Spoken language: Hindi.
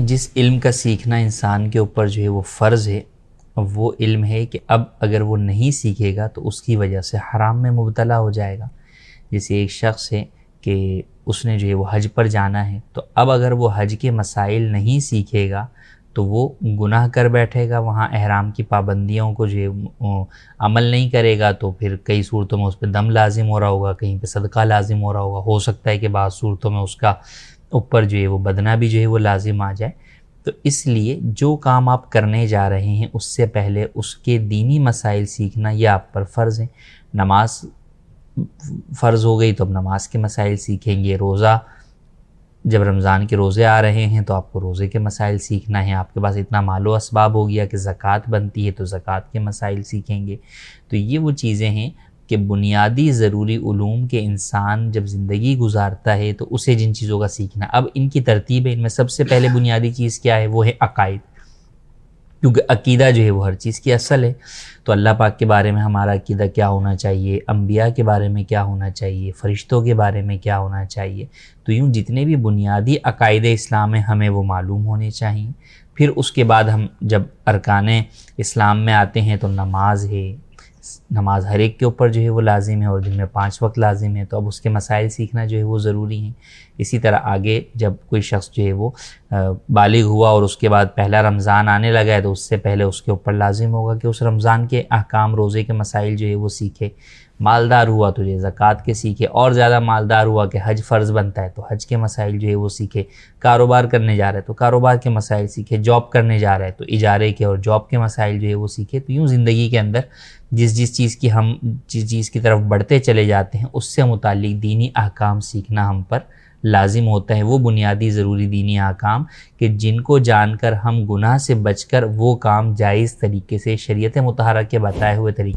जिस इल्म का सीखना इंसान के ऊपर जो है वो फ़र्ज़ है, वो इल्म है कि अब अगर वो नहीं सीखेगा तो उसकी वजह से हराम में मुब्तला हो जाएगा। जैसे एक शख्स है कि उसने जो है वो हज पर जाना है, तो अब अगर वो हज के मसाइल नहीं सीखेगा तो वो गुनाह कर बैठेगा, वहाँ एहराम की पाबंदियों को जो है अमल नहीं करेगा, तो फिर कई सूरतों में उस पर दम लाजिम हो रहा होगा, कहीं पे सदका लाजिम हो रहा होगा, हो सकता है कि बाद सूरतों में उसका ऊपर जो है वो बदना भी जो है वो लाजिम आ जाए। तो इसलिए जो काम आप करने जा रहे हैं उससे पहले उसके दीनी मसाइल सीखना यह आप पर फ़र्ज़ है। नमाज फ़र्ज़ हो गई तो अब नमाज के मसाइल सीखेंगे। रोज़ा, जब रमज़ान के रोज़े आ रहे हैं तो आपको रोज़े के मसाइल सीखना है। आपके पास इतना मालो असबाब हो गया कि ज़कात बनती है तो ज़कात के मसाइल सीखेंगे। तो ये वो चीज़ें हैं कि बुनियादी ज़रूरी उलूम के इंसान जब ज़िंदगी गुजारता है तो उसे जिन चीज़ों का सीखना। अब इनकी तरतीब है, इनमें सबसे पहले बुनियादी चीज़ क्या है, वो है अकायद, क्योंकि अकीदा जो है वो हर चीज़ की असल है। तो अल्लाह पाक के बारे में हमारा अकीदा क्या होना चाहिए, अम्बिया के बारे में क्या होना चाहिए, फ़रिश्तों के बारे में क्या होना चाहिए। तो यूँ जितने भी बुनियादी अकायद इस्लाम है हमें वो मालूम होने चाहिए। फिर उसके बाद हम जब अरकान इस्लाम में आते हैं तो नमाज है, नमाज हर एक के ऊपर जो है वो लाजिम है और दिन में 5 वक्त लाजिम है, तो अब उसके मसाइल सीखना जो है वो ज़रूरी हैं। इसी तरह आगे जब कोई शख्स जो है वो बालिग हुआ और उसके बाद पहला रमज़ान आने लगा है तो उससे पहले उसके ऊपर लाजिम होगा कि उस रमज़ान के अहकाम, रोज़े के मसाइल जो है वो सीखे। मालदार हुआ तो ये ज़कात के सीखे, और ज़्यादा मालदार हुआ कि हज फ़र्ज़ बनता है तो हज के मसाइल जो है वो सीखे। कारोबार करने जा रहे हैं तो कारोबार के मसाइल सीखे। जॉब करने जा रहे हैं तो इजारे के और जॉब के मसाइल जो है वो सीखे। तो यूँ ज़िंदगी के अंदर जिस चीज़ की हम जिस चीज़ की तरफ बढ़ते चले जाते हैं उससे मुताल्लिक दीनी अहकाम सीखना हम पर लाजिम होता है। वो बुनियादी ज़रूरी दीनी अहकाम कि जिनको जानकर हम गुनाह से बचकर वो काम जायज़ तरीके से शरीयत मुतहरा के बताए हुए तरीके